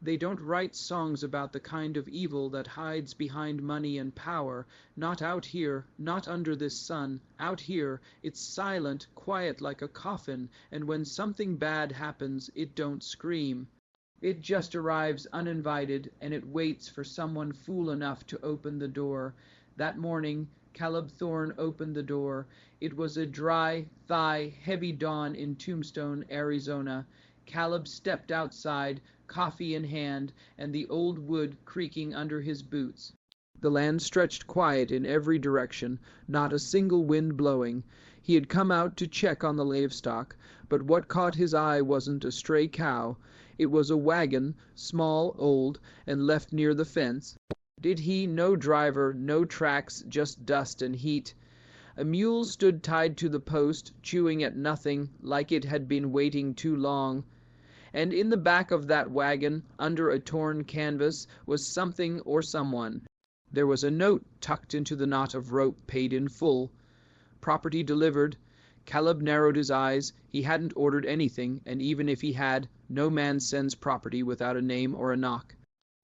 They don't write songs about the kind of evil that hides behind money and power. Not out here, not under this sun. Out here, it's silent, quiet like a coffin, and when something bad happens, it don't scream. It just arrives uninvited, and it waits for someone fool enough to open the door. That morning, Caleb Thorne opened the door. It was a dry, heavy dawn in Tombstone, Arizona. Caleb stepped outside, coffee in hand, and the old wood creaking under his boots. The land stretched quiet in every direction, not a single wind blowing. He had come out to check on the livestock, but what caught his eye wasn't a stray cow. It was a wagon, small, old, and left near the fence. Did he? No driver, no tracks, just dust and heat. A mule stood tied to the post, chewing at nothing, like it had been waiting too long. And in the back of that wagon, under a torn canvas, was something or someone. There was a note tucked into the knot of rope, paid in full. Property delivered. Caleb narrowed his eyes. He hadn't ordered anything, and even if he had, no man sends property without a name or a knock.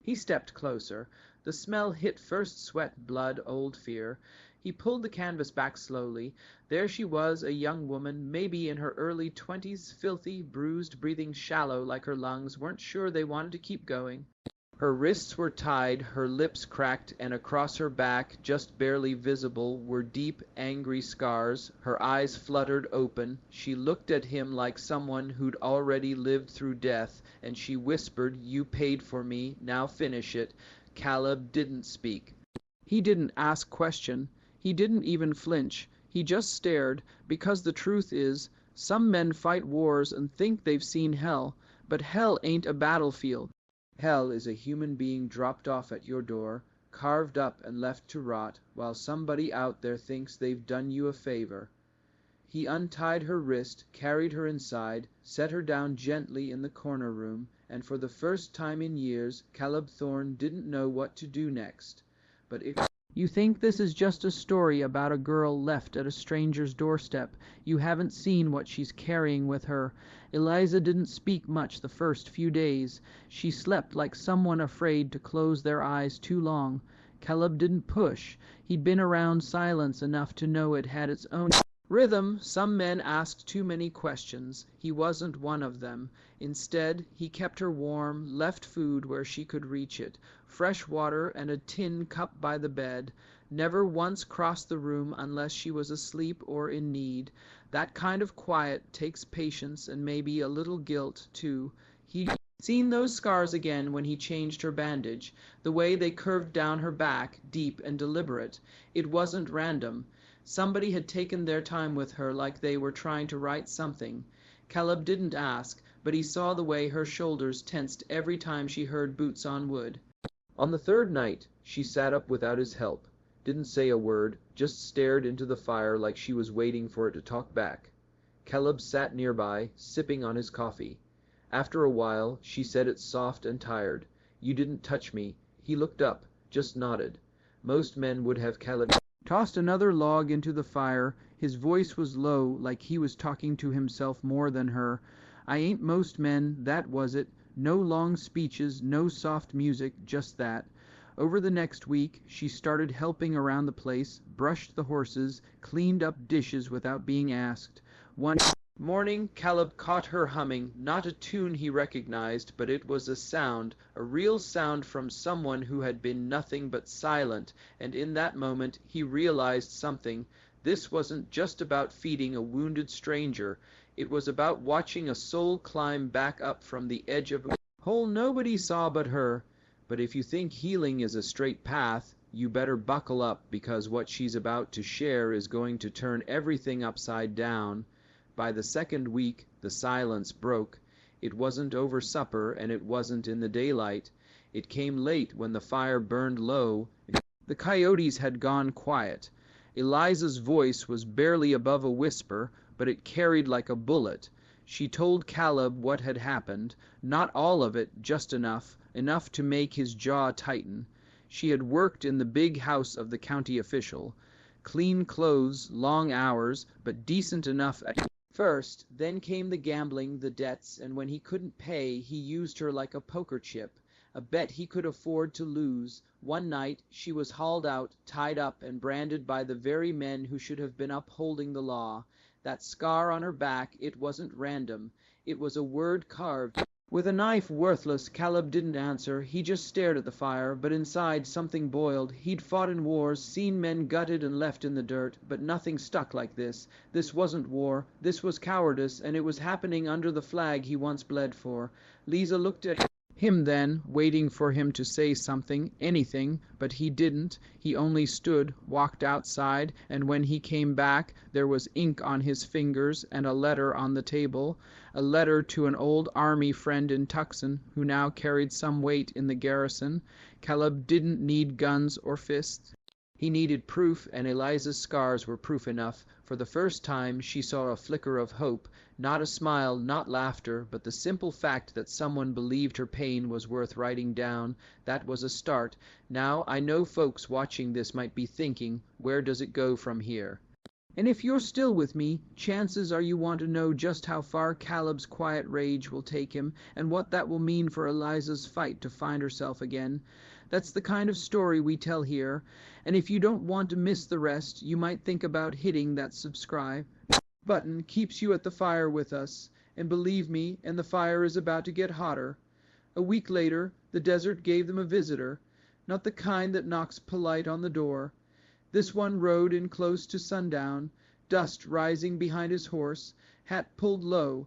He stepped closer. The smell hit first sweat, blood, old fear. He pulled the canvas back slowly. There she was, a young woman, maybe in her early 20s, filthy, bruised, breathing shallow like her lungs weren't sure they wanted to keep going. Her wrists were tied, her lips cracked, and across her back, just barely visible, were deep, angry scars. Her eyes fluttered open. She looked at him like someone who'd already lived through death, and she whispered, "You paid for me, now finish it." Caleb didn't speak. He didn't ask question. He didn't even flinch. He just stared, because the truth is, some men fight wars and think they've seen hell, but hell ain't a battlefield. Hell is a human being dropped off at your door, carved up and left to rot, while somebody out there thinks they've done you a favor. He untied her wrist, carried her inside, set her down gently in the corner room, and for the first time in years, Caleb Thorne didn't know what to do next. But if you think this is just a story about a girl left at a stranger's doorstep, you haven't seen what she's carrying with her. Eliza didn't speak much the first few days. She slept like someone afraid to close their eyes too long. Caleb didn't push. He'd been around silence enough to know it had its own rhythm. Some men asked too many questions. He wasn't one of them. Instead, he kept her warm, left food where she could reach it, fresh water and a tin cup by the bed, never once crossed the room unless she was asleep or in need. That kind of quiet takes patience and maybe a little guilt, too. He'd seen those scars again when he changed her bandage, the way they curved down her back, deep and deliberate. It wasn't random. Somebody had taken their time with her like they were trying to write something. Caleb didn't ask, but he saw the way her shoulders tensed every time she heard boots on wood. On the third night, she sat up without his help, didn't say a word, just stared into the fire like she was waiting for it to talk back. Caleb sat nearby, sipping on his coffee. After a while, she said it soft and tired. "You didn't touch me." He looked up, just nodded. Most men would have Caleb tossed another log into the fire. His voice was low, like he was talking to himself more than her. "I ain't most men, that was it. No long speeches, no soft music, just that." Over the next week, she started helping around the place, brushed the horses, cleaned up dishes without being asked. One morning, Caleb caught her humming, not a tune he recognized, but it was a sound, a real sound from someone who had been nothing but silent, and in that moment he realized something. This wasn't just about feeding a wounded stranger. It was about watching a soul climb back up from the edge of a hole nobody saw but her. But if you think healing is a straight path, you better buckle up, because what she's about to share is going to turn everything upside down. By the second week, the silence broke. It wasn't over supper, and it wasn't in the daylight. It came late when the fire burned low. The coyotes had gone quiet. Eliza's voice was barely above a whisper, but it carried like a bullet. She told Caleb what had happened, not all of it, just enough to make his jaw tighten. She had worked in the big house of the county official. Clean clothes, long hours, but decent enough at first. Then came the gambling, the debts, and when he couldn't pay, he used her like a poker chip. a bet he could afford to lose. One night she was hauled out, tied up, and branded by the very men who should have been upholding the law. That scar on her back, it wasn't random. It was a word carved. With a knife worthless, Caleb didn't answer. He just stared at the fire, but inside something boiled. He'd fought in wars, seen men gutted and left in the dirt, but nothing stuck like this. This wasn't war. This was cowardice, and it was happening under the flag he once bled for. Lisa looked at him then, waiting for him to say something, anything, but he didn't. He only stood, walked outside, and when he came back there was ink on his fingers and a letter on the table, a letter to an old army friend in Tucson who now carried some weight in the garrison. Caleb didn't need guns or fists. He needed proof, and Eliza's scars were proof enough. For the first time she saw a flicker of hope, not a smile, not laughter, but the simple fact that someone believed her pain was worth writing down. That was a start. Now I know folks watching this might be thinking, where does it go from here? And if you're still with me, chances are you want to know just how far Caleb's quiet rage will take him, and what that will mean for Eliza's fight to find herself again. That's the kind of story we tell here, and if you don't want to miss the rest, you might think about hitting that subscribe button. Keeps you at the fire with us, and believe me, and the fire is about to get hotter. A week later, the desert gave them a visitor, not the kind that knocks polite on the door. This one rode in close to sundown, dust rising behind his horse, hat pulled low,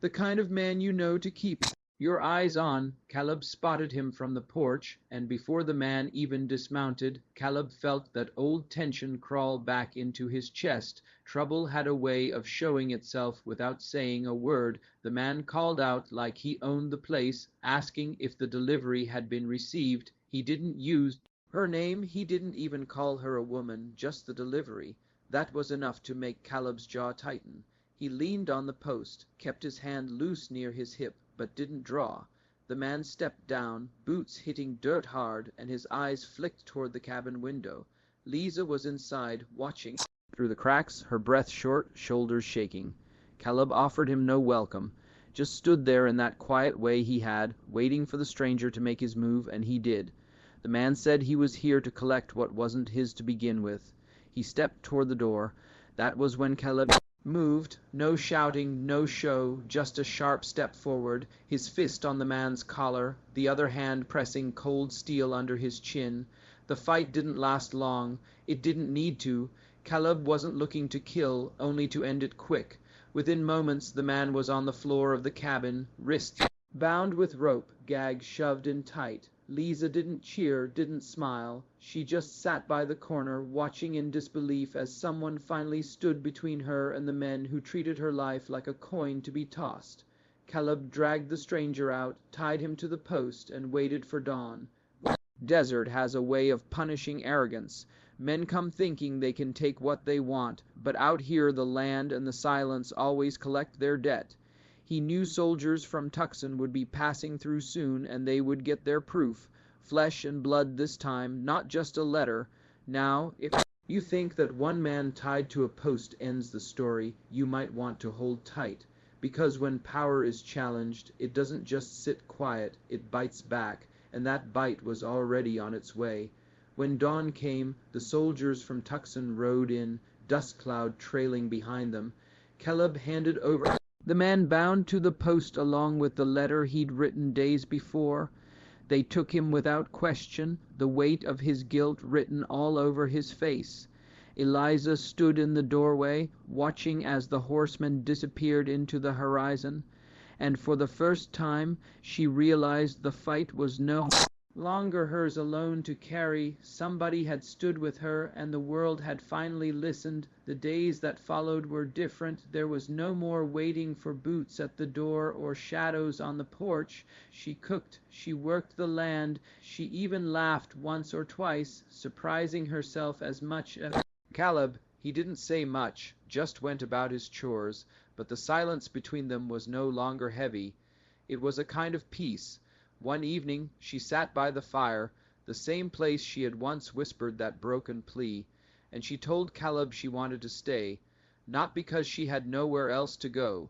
the kind of man you know to keep your eyes on. Caleb spotted him from the porch, and before the man even dismounted, Caleb felt that old tension crawl back into his chest. Trouble had a way of showing itself without saying a word. The man called out like he owned the place, asking if the delivery had been received. He didn't use her name, he didn't even call her a woman, just the delivery. That was enough to make Caleb's jaw tighten. He leaned on the post, kept his hand loose near his hip, but didn't draw. The man stepped down, boots hitting dirt hard, and his eyes flicked toward the cabin window. Lisa was inside, watching through the cracks, her breath short, shoulders shaking. Caleb offered him no welcome, just stood there in that quiet way he had, waiting for the stranger to make his move, and he did. The man said he was here to collect what wasn't his to begin with. He stepped toward the door. That was when Caleb moved. No shouting, no show, just a sharp step forward, his fist on the man's collar, the other hand pressing cold steel under his chin. The fight didn't last long. It didn't need to. Caleb wasn't looking to kill, only to end it quick. Within moments the man was on the floor of the cabin, wrists bound with rope, gags shoved in tight. Lisa didn't cheer, didn't smile. She just sat by the corner, watching in disbelief as someone finally stood between her and the men who treated her life like a coin to be tossed. Caleb dragged the stranger out, tied him to the post, and waited for dawn. Desert has a way of punishing arrogance. Men come thinking they can take what they want, but out here the land and the silence always collect their debt. He knew soldiers from Tucson would be passing through soon, and they would get their proof. Flesh and blood this time, not just a letter. Now, if you think that one man tied to a post ends the story, you might want to hold tight. Because when power is challenged, it doesn't just sit quiet, it bites back, and that bite was already on its way. When dawn came, the soldiers from Tucson rode in, dust cloud trailing behind them. Caleb handed over the man bound to the post along with the letter he'd written days before. They took him without question, the weight of his guilt written all over his face. Eliza stood in the doorway, watching as the horsemen disappeared into the horizon, and for the first time she realized the fight was no longer hers alone to carry. Somebody had stood with her, and the world had finally listened. The days that followed were different. There was no more waiting for boots at the door or shadows on the porch. She cooked, she worked the land, she even laughed once or twice, surprising herself as much as Caleb. He didn't say much, just went about his chores, but the silence between them was no longer heavy. It was a kind of peace. One evening she sat by the fire, the same place she had once whispered that broken plea, and she told Caleb she wanted to stay, not because she had nowhere else to go.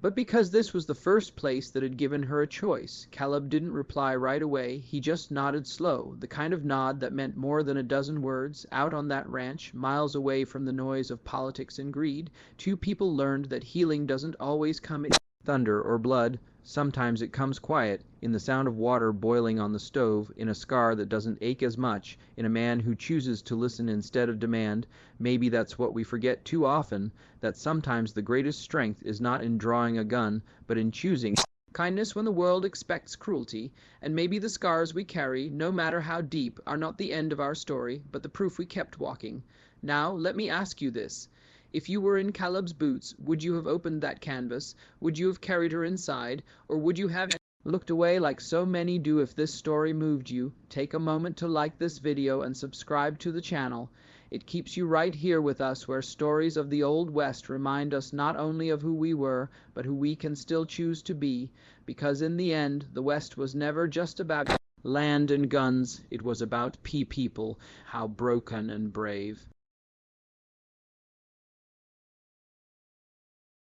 But because this was the first place that had given her a choice, Caleb didn't reply right away. He just nodded slow, the kind of nod that meant more than a dozen words. Out on that ranch, miles away from the noise of politics and greed, two people learned that healing doesn't always come in thunder or blood. Sometimes it comes quiet, in the sound of water boiling on the stove, in a scar that doesn't ache as much, in a man who chooses to listen instead of demand. Maybe that's what we forget too often, that sometimes the greatest strength is not in drawing a gun, but in choosing kindness when the world expects cruelty. And maybe the scars we carry, no matter how deep, are not the end of our story, but the proof we kept walking. Now, let me ask you this. If you were in Caleb's boots, would you have opened that canvas? Would you have carried her inside? Or would you have looked away like so many do? If this story moved you, take a moment to like this video and subscribe to the channel. It keeps you right here with us, where stories of the Old West remind us not only of who we were, but who we can still choose to be. Because in the end, the West was never just about land and guns. It was about people, how broken and brave.